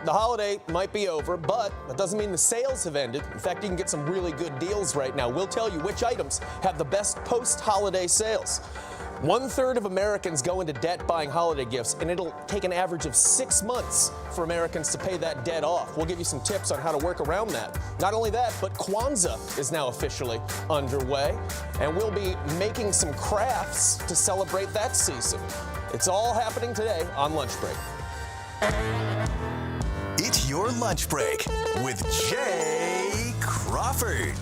the holiday might be over, but that doesn't mean the sales have ended. In fact, you can get some really good deals right now. We'll tell you which items have the best post-holiday sales. 1/3 of Americans go into debt buying holiday gifts, and it'll take an average of 6 months for Americans to pay that debt off. We'll give you some tips on how to work around that. Not only that, but Kwanzaa is now officially underway, and we'll be making some crafts to celebrate that season. It's all happening today on Lunch Break. It's your lunch break with Jay Crawford.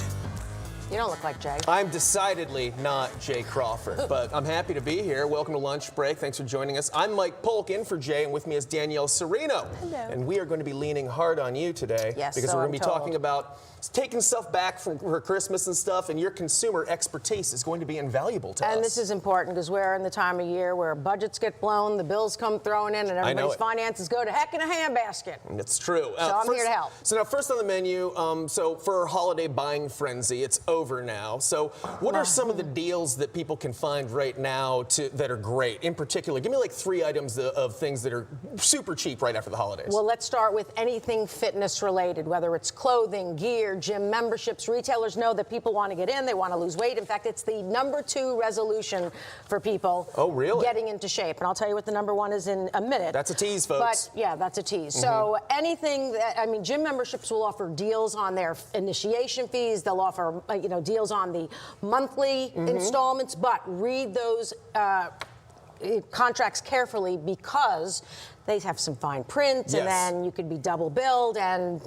You don't look like Jay. I'm decidedly not Jay Crawford, but I'm happy to be here. Welcome to Lunch Break. Thanks for joining us. I'm Mike Polk in for Jay, and with me is Danielle Serino. Hello. And we are going to be leaning hard on you today. Yes, because so we're going to be I'm told. talking about taking stuff back for Christmas and stuff, and your consumer expertise is going to be invaluable to us. And this is important because we're in the time of year where budgets get blown, the bills come thrown in, and everybody's finances go to heck in a handbasket. It's true. So I'm here to help. So now, first on the menu, so for our holiday buying frenzy, it's over now. So what are some of the deals that people can find right now that are great? In particular, give me like 3 items of things that are super cheap right after the holidays. Well, let's start with anything fitness related, whether it's clothing, gear, gym memberships. Retailers know that people want to get in, they want to lose weight. In fact, it's the #2 resolution for people getting into shape. And I'll tell you what the #1 is in a minute. That's a tease, folks. But yeah, that's a tease. So anything that, I mean, gym memberships will offer deals on their initiation fees. They'll offer, deals on the monthly installments, but read those contracts carefully because they have some fine print, and then you could be double billed, and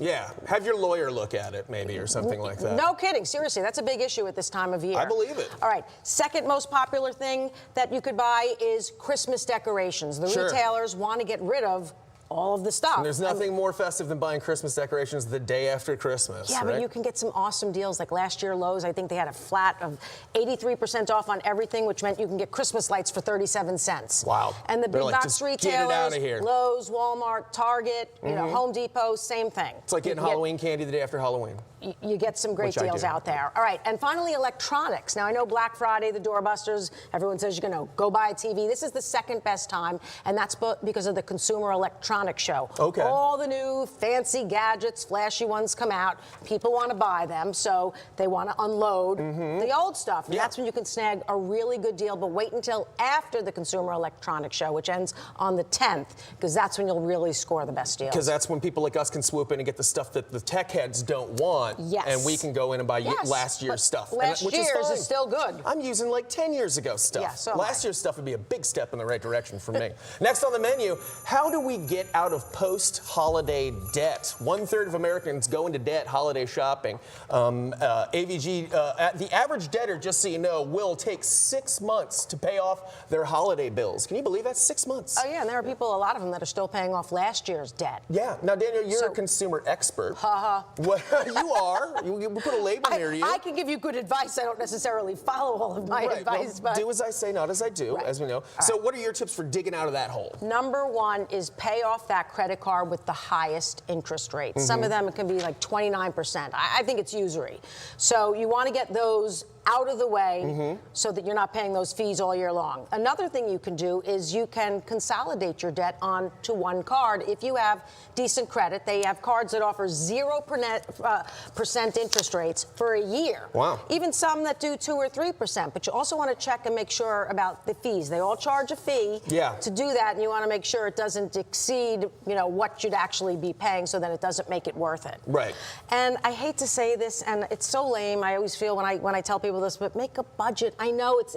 have your lawyer look at it maybe or something like that. No kidding, seriously, that's a big issue at this time of year. I believe it. All right, second most popular thing that you could buy is Christmas decorations. The retailers want to get rid of all of the stuff. And there's nothing more festive than buying Christmas decorations the day after Christmas. Yeah, but you can get some awesome deals. Like last year, Lowe's, I think they had a flat of 83% off on everything, which meant you can get Christmas lights for 37 cents. Wow. And the big box retailers, get it out of here. Lowe's, Walmart, Target, Home Depot, same thing. It's like getting Halloween candy the day after Halloween. You get some great deals out there. All right, and finally, electronics. Now, I know Black Friday, the doorbusters, everyone says you're going to go buy a TV. This is the second best time, and that's because of the Consumer Electronics Show. Okay. All the new fancy gadgets, flashy ones come out. People want to buy them, so they want to unload the old stuff. And that's when you can snag a really good deal, but wait until after the Consumer Electronics Show, which ends on the 10th, because that's when you'll really score the best deals. Because that's when people like us can swoop in and get the stuff that the tech heads don't want. Yes. And we can go in and buy last year's stuff. Last year's is still good. I'm using like 10 years ago stuff. Yeah, so last year's stuff would be a big step in the right direction for me. Next on the menu, how do we get out of post-holiday debt? 1/3 of Americans go into debt holiday shopping. The average debtor, just so you know, will take 6 months to pay off their holiday bills. Can you believe that? 6 months. Oh, yeah, and there are people, a lot of them, that are still paying off last year's debt. Yeah. Now, Daniel, you're a consumer expert. Well, you are. We put a label near you. I can give you good advice. I don't necessarily follow all of my advice. Well, but do as I say, not as I do, as we know. So what are your tips for digging out of that hole? #1 is pay off that credit card with the highest interest rate. Some of them can be like 29%. I think it's usury. So you want to get those out of the way so that you're not paying those fees all year long. Another thing you can do is you can consolidate your debt onto one card. If you have decent credit, they have cards that offer 0% interest rates for a year. Wow. Even some that do 2 or 3%. But you also want to check and make sure about the fees. They all charge a fee to do that, and you want to make sure it doesn't exceed, what you'd actually be paying, so that it doesn't make it worth it. Right. And I hate to say this, and it's so lame. I always feel when I tell people this, but make a budget. I know it's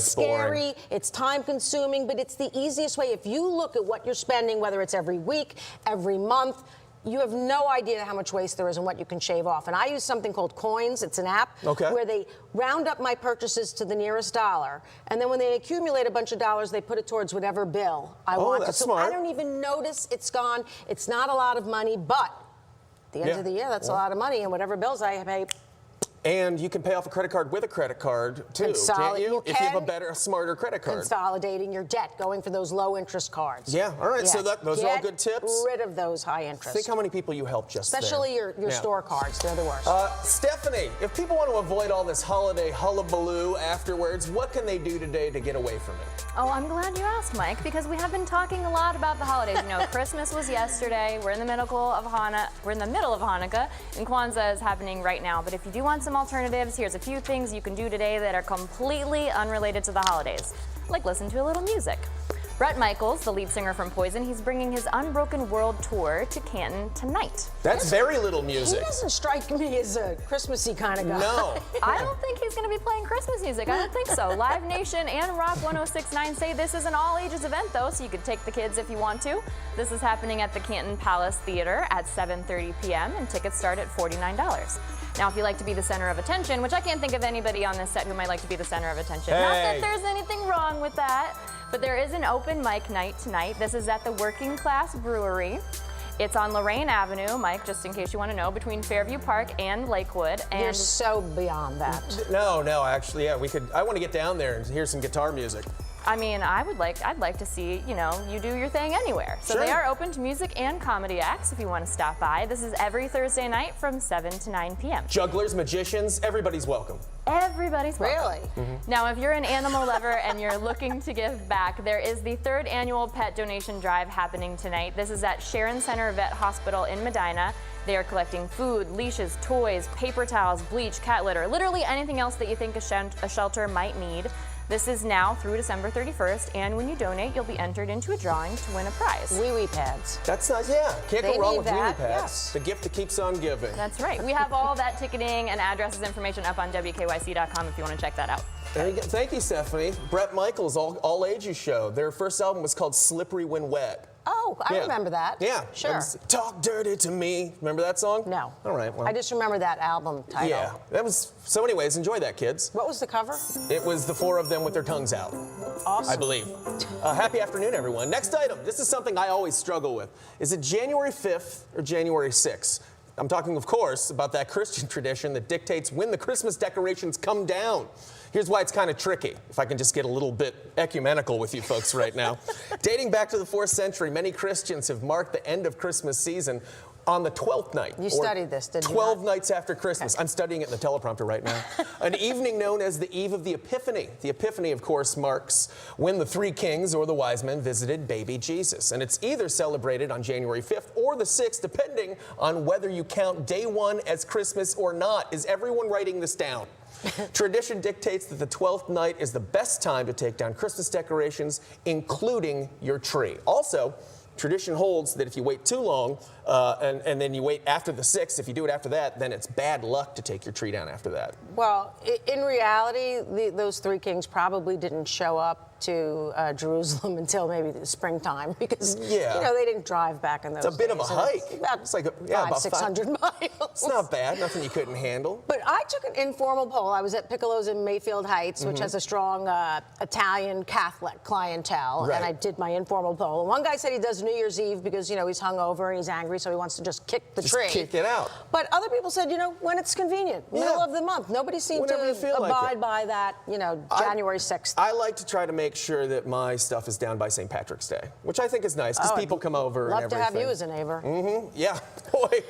scary, boring. it's time consuming, but it's the easiest way. If you look at what you're spending, whether it's every week, every month, you have no idea how much waste there is and what you can shave off. And I use something called Coins. It's an app where they round up my purchases to the nearest dollar, and then when they accumulate a bunch of dollars, they put it towards whatever bill I want. That's so smart. I don't even notice it's gone. It's not a lot of money, but at the end of the year, that's a lot of money, and whatever bills I pay, And you can pay off a credit card with a credit card, too, can't you? If you have a better, smarter credit card. Consolidating your debt, going for those low-interest cards. Yeah, all right, so those are all good tips. Get rid of those high interest. Think how many people you helped just Especially your store cards, they're the worst. Stephanie, if people want to avoid all this holiday hullabaloo afterwards, what can they do today to get away from it? Oh, I'm glad you asked, Mike, because we have been talking a lot about the holidays. You know, Christmas was yesterday. We're in the middle of Hanukkah, and Kwanzaa is happening right now. But if you do want some alternatives, here's a few things you can do today that are completely unrelated to the holidays, like listen to a little music. Bret Michaels, the lead singer from Poison, he's bringing his Unbroken World Tour to Canton tonight. That's very little music. He doesn't strike me as a Christmassy kind of guy. No. I don't think he's going to be playing Christmas music. I don't think so. Live Nation and Rock 106.9 say this is an all-ages event, though, so you could take the kids if you want to. This is happening at the Canton Palace Theater at 7:30 p.m., and tickets start at $49. Now, if you like to be the center of attention, which I can't think of anybody on this set who might like to be the center of attention. Hey. Not that there's anything wrong with that, but there is an open mic night tonight. This is at the Working Class Brewery. It's on Lorraine Avenue, Mike, just in case you want to know, between Fairview Park and Lakewood. And You're so beyond that. No, actually, yeah, I want to get down there and hear some guitar music. I mean, I'd like to see, you do your thing anywhere. So Sure. They are open to music and comedy acts if you want to stop by. This is every Thursday night from 7 to 9 p.m. Jugglers, magicians, everybody's welcome. Everybody's welcome. Really? Now, if you're an animal lover and you're looking to give back, there is the 3rd annual pet donation drive happening tonight. This is at Sharon Center Vet Hospital in Medina. They are collecting food, leashes, toys, paper towels, bleach, cat litter, literally anything else that you think a shelter might need. This is now through December 31st, and when you donate, you'll be entered into a drawing to win a prize. Wee-wee pads. That's nice, yeah. Can't They go wrong need with wee-wee that, pads. yes. The gift that keeps on giving. That's right. We have all that ticketing and addresses information up on WKYC.com if you want to check that out. There you go. Thank you, Stephanie. Bret Michaels, all ages show. Their first album was called Slippery When Wet. Oh, I Yeah. remember that. Yeah. Sure. That was Talk Dirty to Me. Remember that song? No. All right, well. I just remember that album title. Yeah. So anyways, enjoy that, kids. What was the cover? It was the 4 of them with their tongues out. Awesome. I believe. Happy afternoon, everyone. Next item. This is something I always struggle with. Is it January 5th or January 6th? I'm talking, of course, about that Christian tradition that dictates when the Christmas decorations come down. Here's why it's kind of tricky, if I can just get a little bit ecumenical with you folks right now. Dating back to the 4th century, many Christians have marked the end of Christmas season on the 12th night. You studied this, did you 12 not? nights after Christmas. I'm studying it in the teleprompter right now. An evening known as the Eve of the Epiphany. The Epiphany, of course, marks when the 3 kings or the wise men visited baby Jesus. And it's either celebrated on January 5th or the 6th, depending on whether you count day 1 as Christmas or not. Is everyone writing this down? Tradition dictates that the 12th night is the best time to take down Christmas decorations, including your tree. Also, tradition holds that if you wait too long and then you wait after the 6th, if you do it after that, then it's bad luck to take your tree down after that. Well, in reality, those 3 kings probably didn't show up to Jerusalem until maybe the springtime because they didn't drive back in those days. It's a bit of a hike. It's like about 600 miles. It's not bad, nothing you couldn't handle. But I took an informal poll. I was at Piccolo's in Mayfield Heights, which has a strong Italian Catholic clientele, Right. and I did my informal poll. And one guy said he does New Year's Eve because, he's hungover and he's angry, so he wants to just kick the tree. Kick it out. But other people said, when it's convenient, middle of the month. Nobody seemed Whenever you to feel like abide it. by that, January 6th. I like to try to make sure that my stuff is down by St. Patrick's Day, which I think is nice because people come over and Love everything. to have you as a neighbor. Yeah, boy,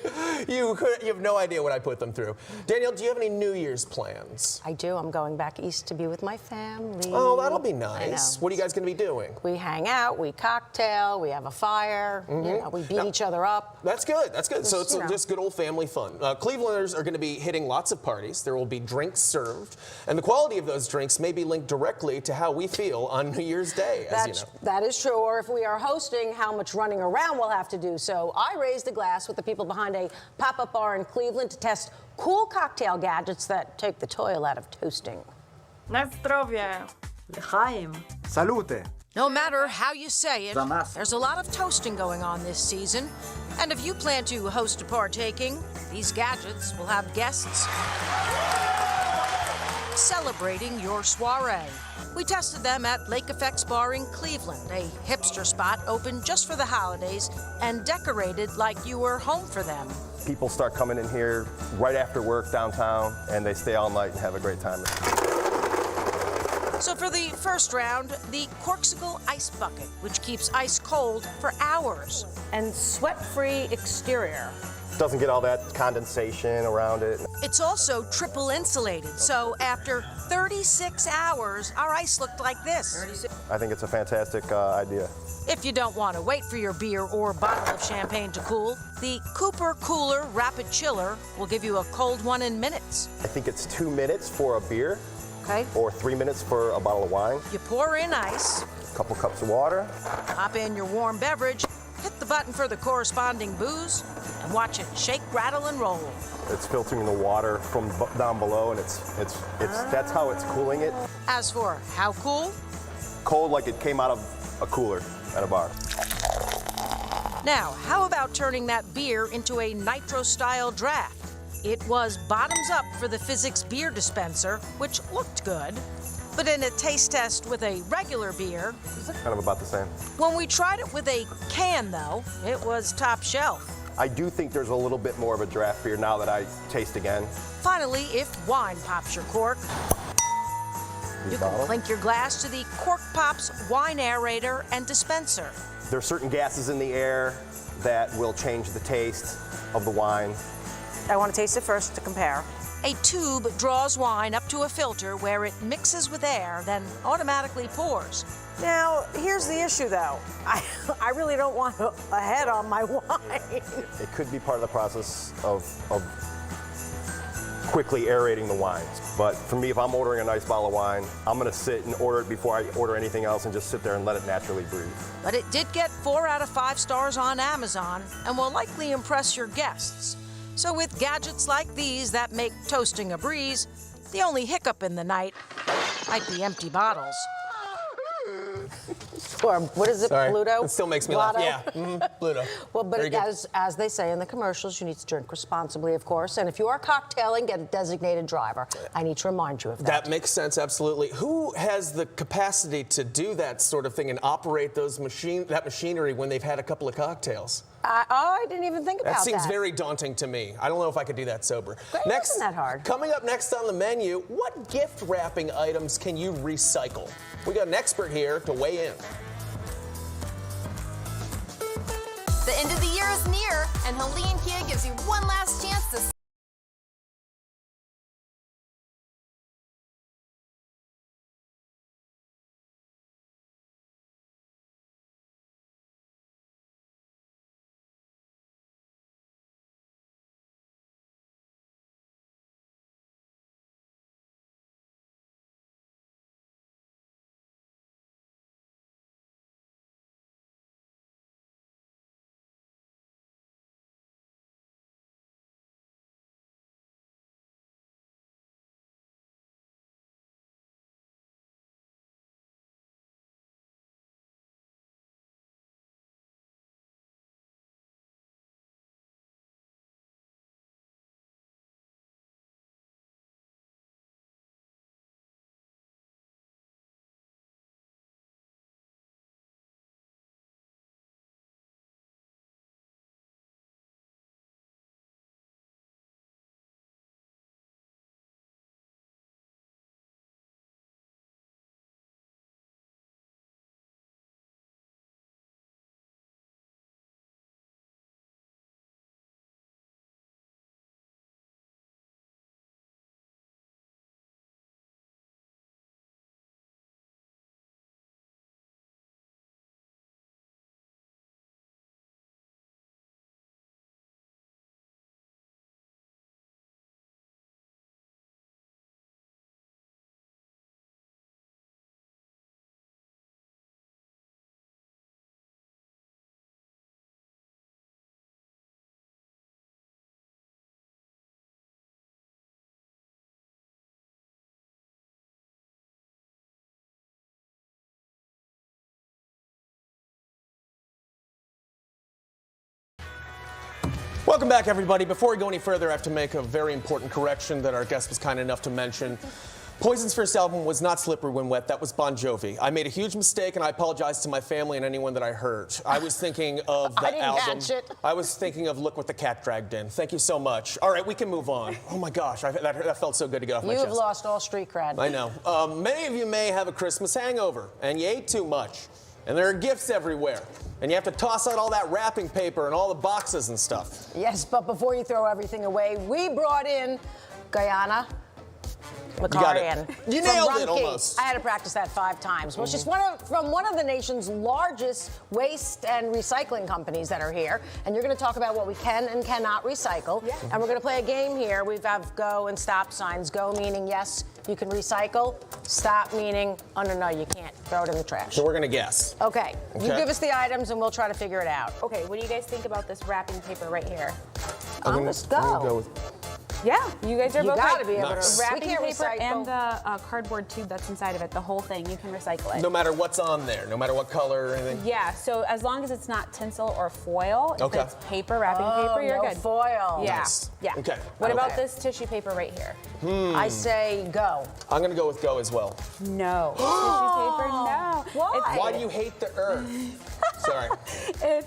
you have no idea what I put them through. Danielle, do you have any New Year's plans? I do. I'm going back east to be with my family. Oh, that'll be I nice. know. What are you guys going to be doing? We hang out, we cocktail, we have a fire, we beat each other up. That's good. That's good. So it's you know. just good old family fun. Clevelanders are going to be hitting lots of parties. There will be drinks served, and the quality of those drinks may be linked directly to how we feel on New Year's Day, as you know. That is true. Or if we are hosting, how much running around we'll have to do. So I raised a glass with the people behind a pop-up bar in Cleveland to test cool cocktail gadgets that take the toil out of toasting. Na zdrowie. L'chaim. Salute. No matter how you say it, Zamas. there's a lot of toasting going on this season. And if you plan to host a partaking, these gadgets will have guests celebrating your soiree. We tested them at Lake Effects Bar in Cleveland, a hipster spot open just for the holidays and decorated like you were home for them. People start coming in here right after work downtown, and they stay all night and have a great time. So for the first round, the Corksicle Ice Bucket, which keeps ice cold for hours. And sweat-free exterior. Doesn't get all that condensation around it. It's also triple insulated, so after 36 hours, our ice looked like this. I think it's a fantastic idea. If you don't want to wait for your beer or bottle of champagne to cool, the Cooper Cooler Rapid Chiller will give you a cold one in minutes. I think it's 2 minutes for a beer. Okay. Or 3 minutes for a bottle of wine. You pour in ice. A couple cups of water. Pop in your warm beverage, hit the button for the corresponding booze, and watch it shake, rattle, and roll. It's filtering the water from down below, and that's how it's cooling it. As for how cool? Cold like it came out of a cooler at a bar. Now, how about turning that beer into a nitro-style draft? It was bottoms up for the Physics beer dispenser, which looked good. But in a taste test with a regular beer, Kind of about the same. when we tried it with a can, though, it was top shelf. I do think there's a little bit more of a draft beer now that I taste again. Finally, if wine pops your cork, you can Bottle. clink your glass to the Cork Pops wine aerator and dispenser. There are certain gases in the air that will change the taste of the wine. I want to taste it first to compare. A tube draws wine up to a filter where it mixes with air, then automatically pours. Now, here's the issue, though. I really don't want a head on my wine. It could be part of the process of quickly aerating the wines. But for me, if I'm ordering a nice bottle of wine, I'm going to sit and order it before I order anything else and just sit there and let it naturally breathe. But it did get 4 out of 5 stars on Amazon and will likely impress your guests. So with gadgets like these that make toasting a breeze, the only hiccup in the night might be empty bottles. Or what is it, Sorry. Pluto? It still makes me laugh. Blotto? Yeah, Pluto. Well, but Very good. as they say in the commercials, you need to drink responsibly, of course. And if you are cocktailing, get a designated driver. I need to remind you of that. That makes sense, absolutely. Who has the capacity to do that sort of thing and operate that machinery when they've had a couple of cocktails? I didn't even think about that. That seems very daunting to me. I don't know if I could do that sober. But it wasn't that hard. Coming up next on the menu, what gift wrapping items can you recycle? We got an expert here to weigh in. The end of the year is near, and Helene Kia gives you one last chance to Welcome back, everybody. Before we go any further, I have to make a very important correction that our guest was kind enough to mention. Poison's first album was not Slippery When Wet. That was Bon Jovi. I made a huge mistake, and I apologize to my family and anyone that I hurt. I was thinking of the I didn't album. catch it. I was thinking of Look What the Cat Dragged In. Thank you so much. All right, we can move on. Oh my gosh, that felt so good to get off my You chest. have lost all street cred. I know. Many of you may have a Christmas hangover, and you ate too much, and there are gifts everywhere, and you have to toss out all that wrapping paper and all the boxes and stuff. Yes, but before you throw everything away, we brought in Guyana. got it. Macarian. You from nailed it Rumpke. almost. I had to practice that 5 times. Well, she's from one of the nation's largest waste and recycling companies that are here. And you're going to talk about what we can and cannot recycle. Yeah. And we're going to play a game here. We have go and stop signs. Go meaning yes, you can recycle. Stop meaning, oh no, you can't. Throw it in the trash. So we're going to guess. Okay. You Okay. give us the items and we'll try to figure it out. Okay, what do you guys think about this wrapping paper right here? Let's go. I'm gonna go with Yeah, you guys are You both gotta right. be able Nice. to. We Wrapping can't paper recycle. and the cardboard tube that's inside of it, the whole thing, you can recycle it. no matter what's on there, no matter what color or anything. Yeah, so as long as it's not tinsel or foil, Okay. if it's paper, wrapping paper, you're no good. foil. Yeah, Nice. yeah. Okay. What about Okay. this tissue paper right here? I say go. I'm going to go with go as well. No. Tissue paper, no. Why? It's- Why do you hate the earth? Sorry.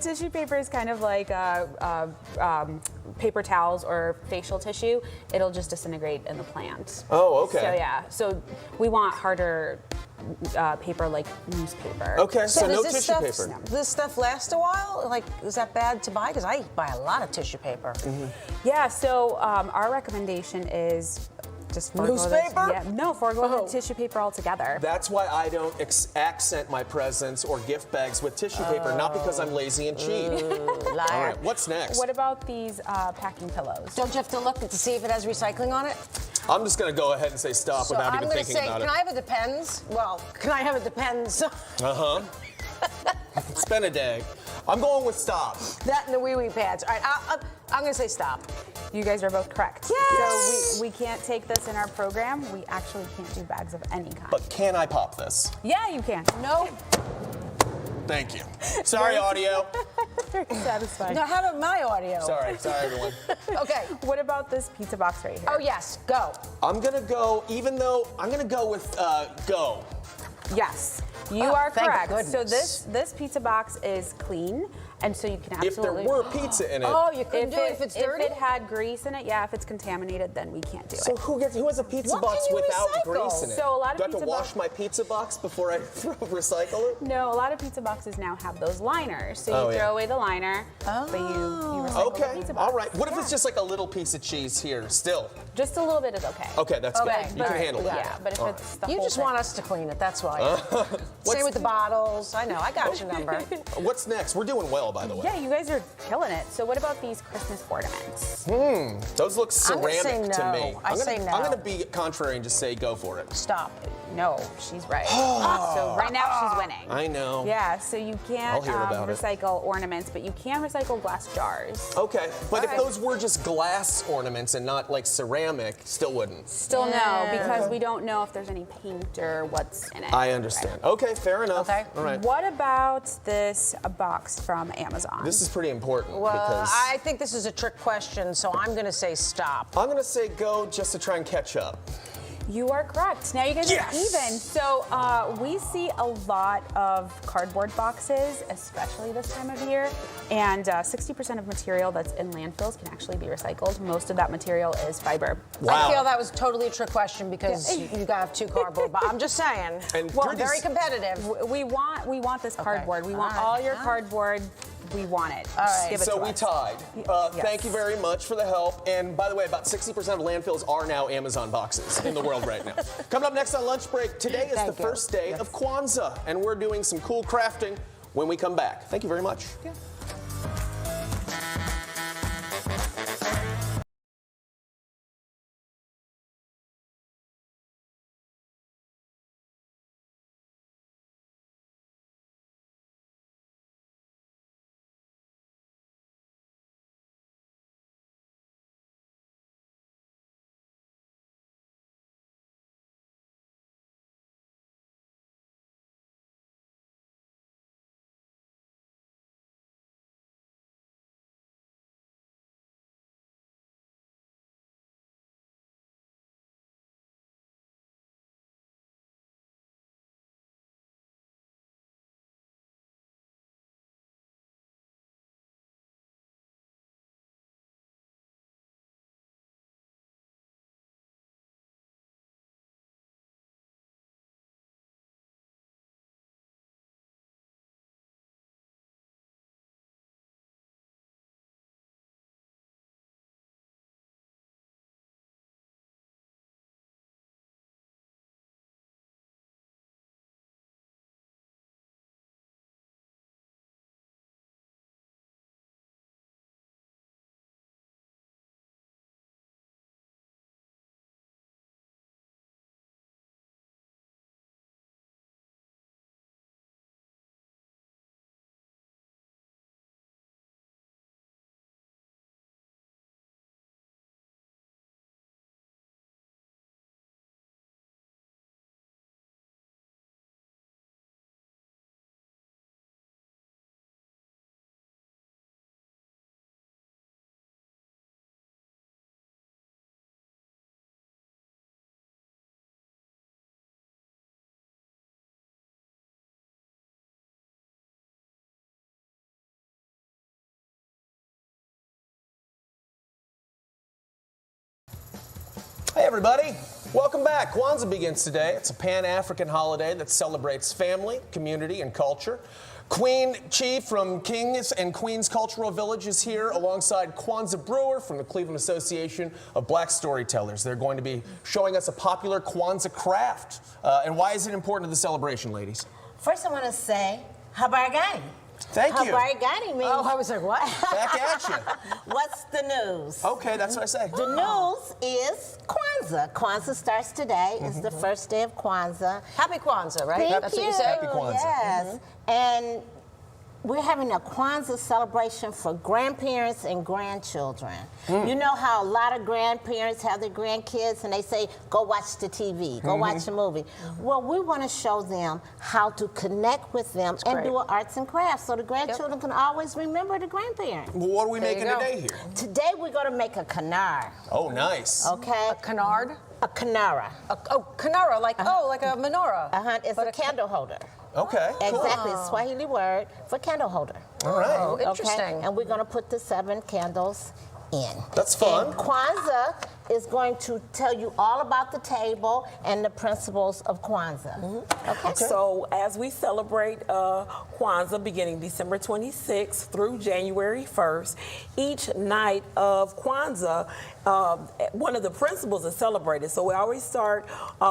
Tissue paper is kind of like paper towels or facial tissue. It'll just disintegrate in the plant. Oh, okay. So yeah, so we want harder paper like newspaper. Okay, so no does tissue this paper. stuff, This stuff last a while? Like, is that bad to buy? Because I buy a lot of tissue paper. Yeah, so our recommendation is just forego Newspaper? forego the tissue paper altogether. That's why I don't accent my presents or gift bags with tissue paper, not because I'm lazy and cheap. Liar. All right, what's next? What about these packing pillows? Don't you have to look to see if it has recycling on it? I'm just going to go ahead and say stop So without I'm even going to thinking say, about can it. I have a depends? Well, can I have a depends? Uh-huh. It's been a day. I'm going with stop. That and the wee-wee pads. All right, I'm going to say stop. You guys are both correct. Yes! So we can't take this in our program. We actually can't do bags of any kind. But can I pop this? Yeah, you can. No. Thank you. Sorry, audio. Very satisfying. Now, how about my audio? Sorry, everyone. Okay. What about this pizza box right here? Oh, yes, go. I'm going to go, I'm going to go with go. Yes, you Oh, are thank correct. So goodness. this pizza box is clean, and so you can If there absolutely. were pizza in it. Oh, you couldn't do it if it's dirty? If it had grease in it, yeah. If it's contaminated, then we can't do So it. who has a pizza What box can you without recycle? grease in it? So a lot of Do I have to pizza wash box- my pizza box before I recycle it? No, a lot of pizza boxes now have those liners. So you Oh, yeah. throw away the liner, but you recycle the Okay, pizza box. all right. What if Yeah. it's just like a little piece of cheese here still? Just a little bit is okay. Okay, that's Okay, good. You all can right, handle that. Yeah, but if All it's the You whole just thing. want us to clean it, that's why. What's- Same with the bottles. I know, I got your number. What's next? We're doing well, by the way. Yeah, you guys are killing it. So what about these Christmas ornaments? Those look I'm gonna ceramic say to no. me. I I'm say gonna, no. I'm gonna be contrary and just say go for it. Stop. No, she's right. So right now she's winning. I know. Yeah, so you I'll can't hear about it. recycle ornaments, but you can recycle glass jars. Okay, but if All right. those were just glass ornaments and not like ceramic, still wouldn't. Still no, because we don't know if there's any paint or what's in it. I understand. Okay, fair enough. Okay. All right. What about this box from Amazon? This is pretty important Well, because I think this is a trick question, so I'm going to say stop. I'm gonna say go just to try and catch up. You are correct. Now you guys Yes! are even. So we see a lot of cardboard boxes, especially this time of year, and 60% of material that's in landfills can actually be recycled. Most of that material is fiber. Wow. I feel that was totally a trick question because you got to have 2 cardboard. But I'm just saying. And Well, pretty very s- competitive. We want this cardboard. We want All right. all your cardboard. We want it. All Just right. give it So to we us. tied. Yes. Thank you very much for the help. And by the way, about 60% of landfills are now Amazon boxes in the world right now. Coming up next on Lunch Break, today is Thank the you. first day of Kwanzaa, and we're doing some cool crafting when we come back. Thank you very much. Hey everybody, welcome back. Kwanzaa begins today. It's a Pan-African holiday that celebrates family, community, and culture. Queen Chi from Kings and Queens Cultural Village is here alongside Kwanzaa Brewer from the Cleveland Association of Black Storytellers. They're going to be showing us a popular Kwanzaa craft. And why is it important to the celebration, ladies? First, I want to say, Habarigani. Thank you. Habarigani means... Oh, I was like, what? Back at you. What's the news? Okay, that's what I say. The news is Kwanzaa. Kwanzaa starts today. It's the first day of Kwanzaa. Happy Kwanzaa, right? Thank That's you. what you say? Happy Kwanzaa. Yes. And we're having a Kwanzaa celebration for grandparents and grandchildren. You know how a lot of grandparents have their grandkids and they say, go watch the TV, go watch a movie. Well, we want to show them how to connect with them and do arts and crafts so the grandchildren can always remember the grandparents. Well, what are we making today here? Today we're going to make a kanar. Oh, nice. Okay? A canard? A kanara. Kanara, like, like a menorah. It's a candle holder. Okay, cool. Exactly, it's a Swahili word for candle holder. All right. Oh, interesting. Okay? And we're going to put the 7 candles in. That's fun. And Kwanzaa is going to tell you all about the table and the principles of Kwanzaa. Okay? So as we celebrate Kwanzaa beginning December 26th through January 1st, each night of Kwanzaa, one of the principles is celebrated. So we always start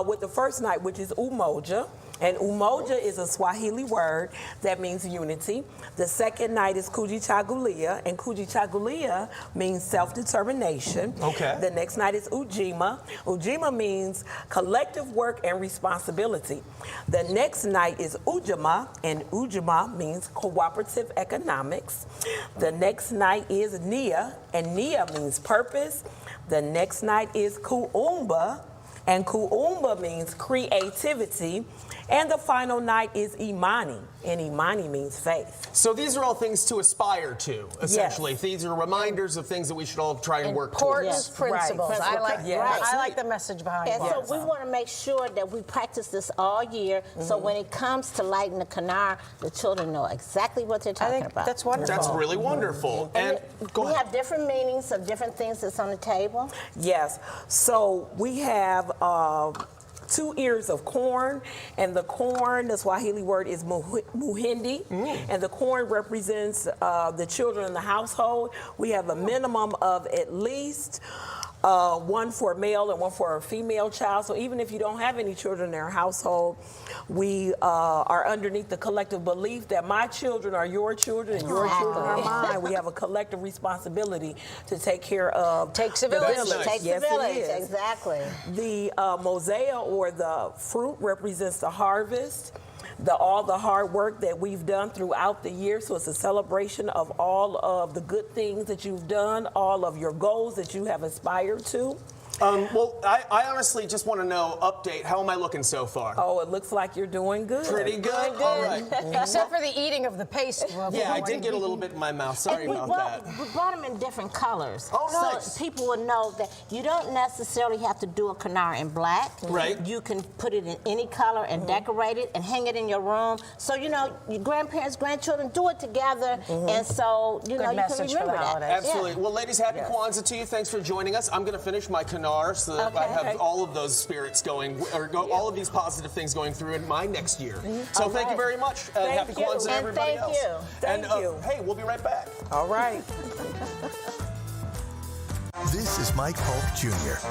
with the first night, which is Umoja. And umoja is a Swahili word that means unity. The second night is Kujichagulia, and Kujichagulia means self-determination. Okay. The next night is Ujima. Ujima means collective work and responsibility. The next night is Ujima, and Ujima means cooperative economics. The next night is Nia, and Nia means purpose. The next night is Kuumba, and Kuumba means creativity. And the final night is Imani, and Imani means faith. So these are all things to aspire to, essentially. Yes. These are reminders of things that we should all try and work Important towards. principles. Right. I like Yes. I like the message behind And it. so we want to make sure that we practice this all year, so when it comes to lighting the kanar, the children know exactly what they're talking about. That's wonderful. That's really wonderful. And go we ahead. have different meanings of different things that's on the table. Yes. So we have 2 ears of corn, and the corn, the Swahili word is muhindi, and the corn represents the children in the household. We have a minimum of at least 1 for a male and 1 for a female child. So even if you don't have any children in our household, we are underneath the collective belief that my children are your children and your children are mine. We have a collective responsibility to take care of Takes a the village. village. Takes Yes, the village, it is. exactly. The mosaic, or the fruit, represents the harvest, all the hard work that we've done throughout the year. So it's a celebration of all of the good things that you've done, all of your goals that you have aspired to. Well, I honestly just want to know, update, how am I looking so far? Oh, it looks like you're doing good. Pretty good? All right. Except for the eating of the paste. Yeah, I did get a little bit in my mouth. Sorry And about that. we brought them in different colors. Oh, nice. So people will know that you don't necessarily have to do a kanar in black. Right. You can put it in any color and decorate it and hang it in your room. So, you know, your grandparents, grandchildren, do it together. And so, you know, you can message for remember the that. holidays. Absolutely. Well, ladies, happy Kwanzaa to you. Thanks for joining us. I'm going to finish my kanar so that I have all of those spirits going, all of these positive things going through in my next year. So thank you very much. Happy Kwanzaa to And everybody thank else. you. Thank you. Hey, we'll be right back. All right. This is Mike Polk Jr.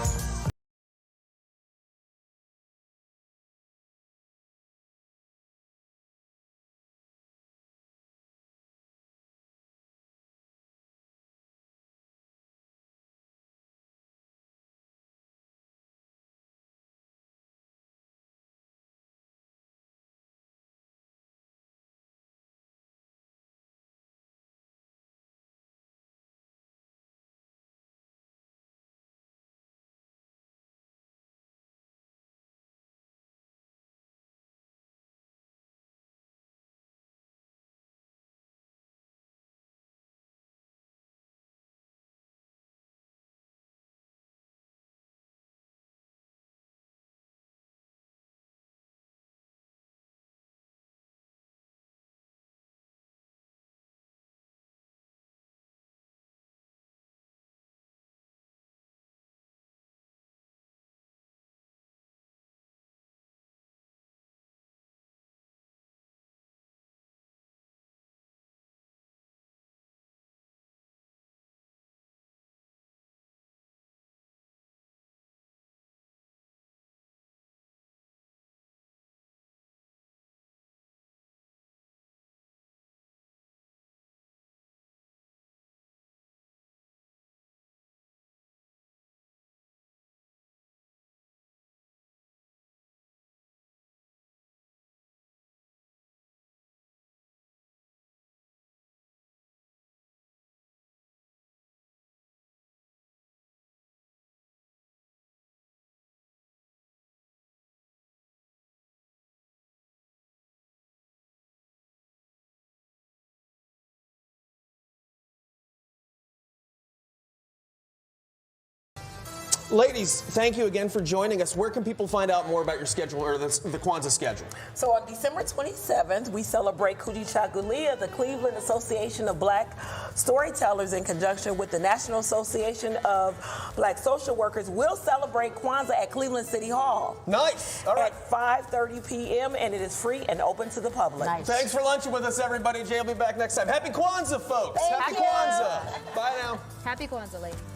Ladies, thank you again for joining us. Where can people find out more about your schedule or the Kwanzaa schedule? So on December 27th, we celebrate Kujichagulia, the Cleveland Association of Black Storytellers, in conjunction with the National Association of Black Social Workers. We'll celebrate Kwanzaa at Cleveland City Hall. Nice. All right. At 5:30 p.m. and it is free and open to the public. Nice. Thanks for lunching with us, everybody. Jay will be back next time. Happy Kwanzaa, folks. Thank Happy you. Kwanzaa. Bye now. Happy Kwanzaa, ladies.